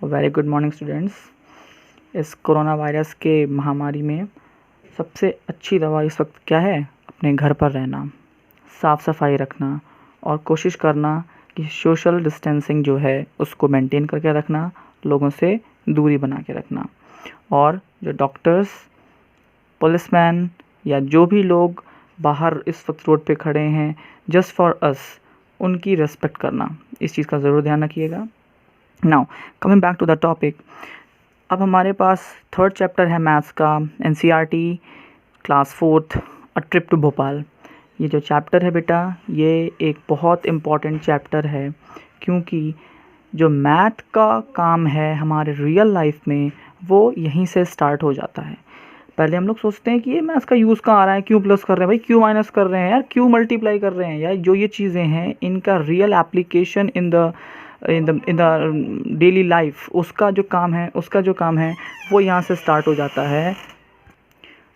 Very good morning students. इस corona virus के महामारी में सबसे अच्छी दवा इस वक्त क्या है? अपने घर पर रहना, साफ़ सफाई रखना और कोशिश करना कि सोशल डिस्टेंसिंग जो है उसको मेंटेन करके रखना, लोगों से दूरी बना के रखना। और जो डॉक्टर्स, पुलिसमैन या जो भी लोग बाहर इस वक्त रोड पे खड़े हैं जस्ट फॉर अस, उनकी रिस्पेक्ट करना, इस चीज़ का ज़रूर ध्यान रखिएगा। Now coming back to the topic, अब हमारे पास थर्ड चैप्टर है मैथ्स का, NCERT class fourth, a trip to Bhopal. ये जो चैप्टर है बेटा, ये एक बहुत इम्पॉर्टेंट चैप्टर है, क्योंकि जो मैथ का काम है हमारे रियल लाइफ में वो यहीं से स्टार्ट हो जाता है। पहले हम लोग सोचते हैं कि ये मैथ्स का यूज़ कहाँ आ रहा है, क्यों प्लस कर रहे हैं भाई, क्यों माइनस कर रहे हैं यार, क्यों मल्टीप्लाई कर रहे हैं यार। जो ये चीज़ें हैं इनका real application in the daily life, उसका जो काम है वो यहाँ से स्टार्ट हो जाता है।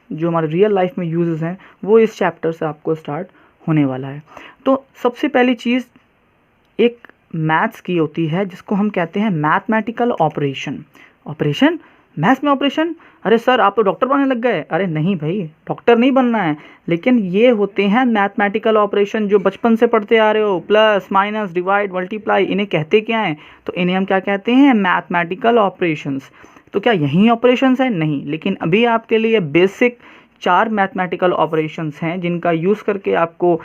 जो हमारे रियल लाइफ में यूजेस हैं वो इस चैप्टर से आपको स्टार्ट होने वाला है। तो सबसे पहली चीज़ एक मैथ्स की होती है जिसको हम कहते हैं मैथमेटिकल ऑपरेशन। ऑपरेशन, मैथ्स में ऑपरेशन, अरे सर आप तो डॉक्टर बनने लग गए। अरे नहीं भाई, डॉक्टर नहीं बनना है, लेकिन ये होते हैं मैथमेटिकल ऑपरेशन जो बचपन से पढ़ते आ रहे हो, प्लस माइनस डिवाइड मल्टीप्लाई। इन्हें कहते क्या हैं? तो इन्हें हम क्या कहते हैं? Mathematical operations. तो क्या यही ऑपरेशंस हैं? नहीं, लेकिन अभी आपके लिए बेसिक 4 मैथमेटिकल ऑपरेशंस हैं जिनका यूज़ करके आपको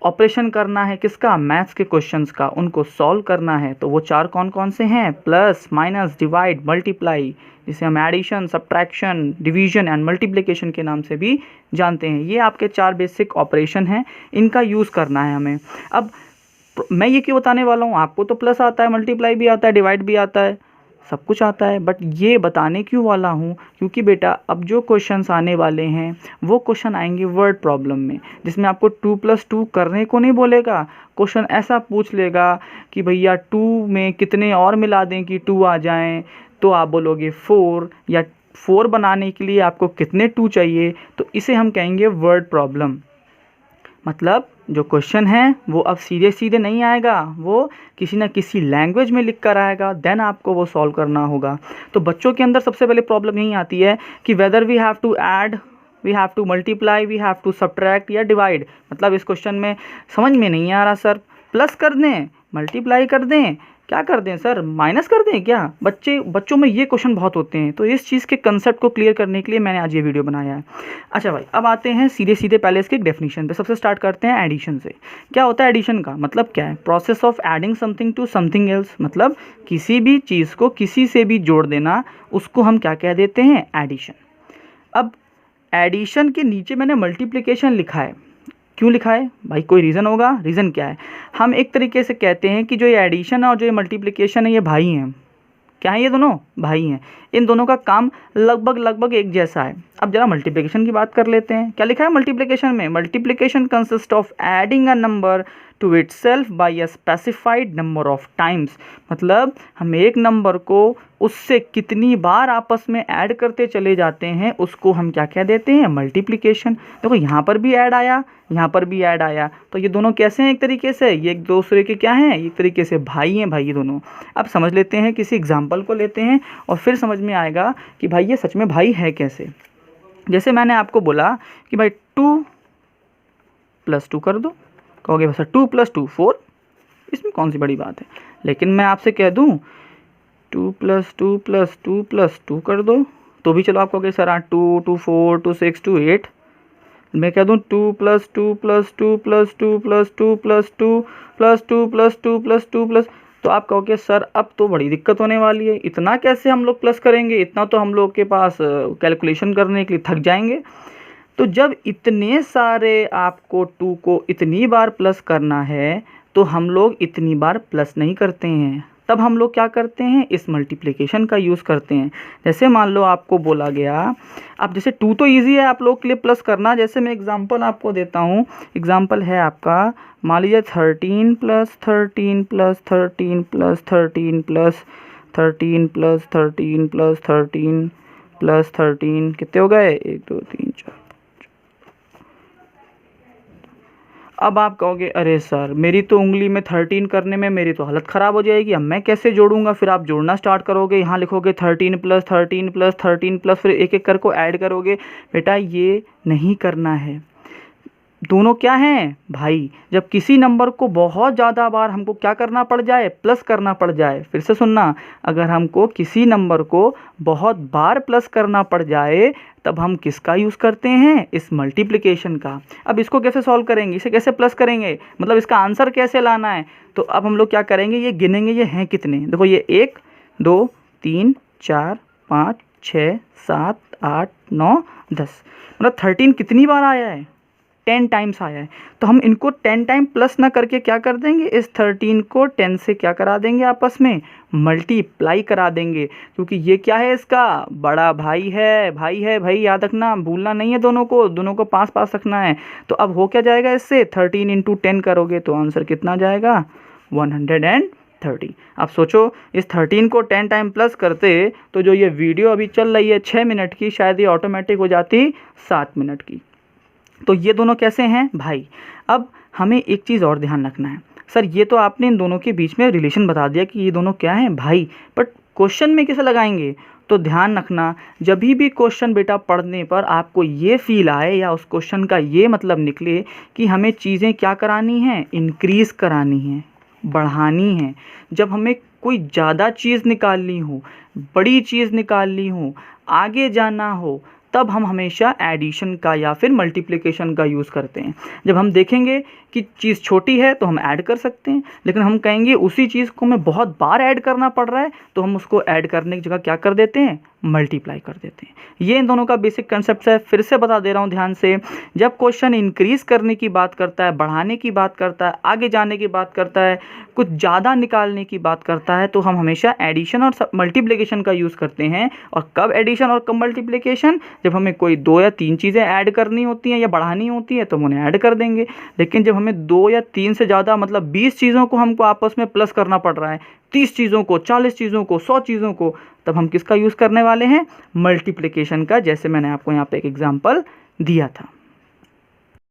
ऑपरेशन करना है। किसका? मैथ्स के क्वेश्चंस का, उनको सॉल्व करना है। तो वो 4 कौन कौन से हैं? प्लस माइनस डिवाइड मल्टीप्लाई, जिसे हम addition, subtraction, division and multiplication के नाम से भी जानते हैं। ये आपके 4 बेसिक ऑपरेशन हैं, इनका यूज़ करना है हमें। अब मैं ये क्यों बताने वाला हूँ, आपको तो प्लस आता है, मल्टीप्लाई भी आता है, डिवाइड भी आता है, सब कुछ आता है, बट ये बताने क्यों वाला हूँ क्योंकि बेटा अब जो क्वेश्चंस आने वाले हैं वो क्वेश्चन आएंगे वर्ड प्रॉब्लम में, जिसमें आपको 2+2 करने को नहीं बोलेगा। क्वेश्चन ऐसा पूछ लेगा कि भैया 2 में कितने और मिला दें कि 2 आ जाएं, तो आप बोलोगे 4, या 4 बनाने के लिए आपको कितने 2 चाहिए। तो इसे हम कहेंगे वर्ड प्रॉब्लम। मतलब जो क्वेश्चन है वो अब सीधे सीधे नहीं आएगा, वो किसी ना किसी लैंग्वेज में लिख कर आएगा, देन आपको वो सॉल्व करना होगा। तो बच्चों के अंदर सबसे पहले प्रॉब्लम यही आती है कि whether we have to add, we have to multiply, we have to subtract या डिवाइड। मतलब इस क्वेश्चन में समझ में नहीं आ रहा सर, प्लस कर दें, मल्टीप्लाई कर दें, क्या कर दें सर, माइनस कर दें क्या? बच्चों में ये क्वेश्चन बहुत होते हैं। तो इस चीज़ के कंसेप्ट को क्लियर करने के लिए मैंने आज ये वीडियो बनाया है। अच्छा भाई, अब आते हैं सीधे सीधे पहले इसके डेफिनेशन पे। सबसे स्टार्ट करते हैं एडिशन से। क्या होता है एडिशन का मतलब? क्या है? Process of adding something to something else. मतलब किसी भी चीज़ को किसी से भी जोड़ देना, उसको हम क्या कह देते हैं? एडिशन। अब एडिशन के नीचे मैंने मल्टीप्लिकेशन लिखा है, क्यों लिखा है भाई? कोई रीज़न होगा। रीज़न क्या है? हम एक तरीके से कहते हैं कि जो ये एडिशन है और जो ये मल्टीप्लिकेशन है ये भाई हैं। क्या है? ये दोनों भाई हैं। इन दोनों का काम लगभग एक जैसा है। अब जरा मल्टीप्लिकेशन की बात कर लेते हैं। क्या लिखा है मल्टीप्लिकेशन में? Multiplication consist of adding a number to itself by a specified number of times. मतलब हम एक नंबर को उससे कितनी बार आपस में ऐड करते चले जाते हैं, उसको हम क्या कह देते हैं? मल्टीप्लिकेशन। देखो यहाँ पर भी ऐड आया, यहाँ पर भी ऐड आया, तो ये दोनों कैसे हैं? एक तरीके से ये एक दूसरे के क्या हैं? एक तरीके से भाई हैं भाई ये दोनों। अब समझ लेते हैं, किसी एग्जाम्पल को लेते हैं और फिर समझ में आएगा कि भाई ये सच में भाई है कैसे। जैसे मैंने आपको बोला कि भाई 2+2 कर दो, कहोगे बस 2+2 4, इसमें कौन सी बड़ी बात है। लेकिन मैं आपसे कह दूं 2+2+2+2 कर दो, तो भी चलो आप कहोगे सर 2 2 4 2 6 2 8। मैं कह दूं 2+2+2+2+2+2+2+2+2+2+, तो आप कहोगे सर अब तो बड़ी दिक्कत होने वाली है, इतना कैसे हम लोग प्लस करेंगे, इतना तो हम लोग के पास कैलकुलेशन करने के लिए थक जाएंगे। तो जब इतने सारे आपको 2 को इतनी बार प्लस करना है, तो हम लोग इतनी बार प्लस नहीं करते हैं। तब हम लोग क्या करते हैं? इस मल्टीप्लिकेशन का यूज़ करते हैं। जैसे मान लो आपको बोला गया, अब जैसे 2 तो ईजी है आप लोग के लिए प्लस करना। जैसे मैं एग्जांपल आपको देता हूँ। एग्जांपल है आपका, मान लीजिए 13 + 13 + 13 + 13 + 13 + 13 + 13 + 13 कितने हो गए? 1 2 3 4। अब आप कहोगे अरे सर मेरी तो उंगली में 13 करने में मेरी तो हालत ख़राब हो जाएगी, अब मैं कैसे जोड़ूंगा। फिर आप जोड़ना स्टार्ट करोगे, यहाँ लिखोगे 13 प्लस 13 प्लस 13 प्लस, फिर एक एक कर को ऐड करोगे। बेटा ये नहीं करना है। दोनों क्या हैं भाई। जब किसी नंबर को बहुत ज़्यादा बार हमको क्या करना पड़ जाए, प्लस करना पड़ जाए। फिर से सुनना, अगर हमको किसी नंबर को बहुत बार प्लस करना पड़ जाए तब हम किसका यूज़ करते हैं, इस मल्टीप्लिकेशन का। अब इसको कैसे सॉल्व करेंगे, इसे कैसे प्लस करेंगे, मतलब इसका आंसर कैसे लाना है। तो अब हम लोग क्या करेंगे, ये गिनेंगे ये हैं कितने। देखो ये 1 2 3 4 5 6 7 8 9 10, मतलब 13 कितनी बार आया है, 10 टाइम्स आया है। तो हम इनको 10 टाइम प्लस ना करके क्या कर देंगे, इस 13 को 10 से क्या करा देंगे, आपस में मल्टीप्लाई करा देंगे। क्योंकि ये क्या है, इसका बड़ा भाई है। भाई याद रखना, भूलना नहीं है, दोनों को पास पास रखना है। तो अब हो क्या जाएगा, इससे 13 इंटू 10 करोगे तो आंसर कितना जाएगा, 130। आप सोचो इस 13 को 10 टाइम प्लस करते तो जो ये वीडियो अभी चल रही है 6 मिनट की, शायद ये ऑटोमेटिक हो जाती 7 मिनट की। तो ये दोनों कैसे हैं भाई। अब हमें एक चीज़ और ध्यान रखना है, सर ये तो आपने इन दोनों के बीच में रिलेशन बता दिया कि ये दोनों क्या हैं भाई, बट क्वेश्चन में कैसे लगाएंगे। तो ध्यान रखना, जब भी क्वेश्चन बेटा पढ़ने पर आपको ये फील आए या उस क्वेश्चन का ये मतलब निकले कि हमें चीज़ें क्या करानी हैं, इंक्रीज़ करानी है, बढ़ानी है। जब हमें कोई ज़्यादा चीज़ निकालनी हो, बड़ी चीज़ निकालनी हो, आगे जाना हो, तब हम हमेशा एडिशन का या फिर मल्टीप्लिकेशन का यूज़ करते हैं। जब हम देखेंगे कि चीज़ छोटी है तो हम ऐड कर सकते हैं, लेकिन हम कहेंगे उसी चीज़ को हमें बहुत बार ऐड करना पड़ रहा है तो हम उसको ऐड करने की जगह क्या कर देते हैं, मल्टीप्लाई कर देते हैं। ये इन दोनों का बेसिक कंसेप्ट है। फिर से बता दे रहा हूँ ध्यान से, जब क्वेश्चन इंक्रीज़ करने की बात करता है, बढ़ाने की बात करता है, आगे जाने की बात करता है, कुछ ज़्यादा निकालने की बात करता है, तो हम हमेशा एडिशन और मल्टीप्लिकेशन का यूज़ करते हैं। और कब एडिशन और कब मल्टीप्लिकेशन, जब हमें कोई 2 या 3 चीज़ें ऐड करनी होती हैं या बढ़ानी होती है तो हम उन्हें ऐड कर देंगे। लेकिन जब हमें 2 या 3 से ज़्यादा मतलब 20 चीज़ों को हमको आपस में प्लस करना पड़ रहा है, 30 चीज़ों को, 40 चीज़ों को, 100 चीज़ों को, तब हम किसका यूज़ करने वाले हैं, मल्टीप्लिकेशन का। जैसे मैंने आपको यहाँ पे एक एग्जांपल दिया था।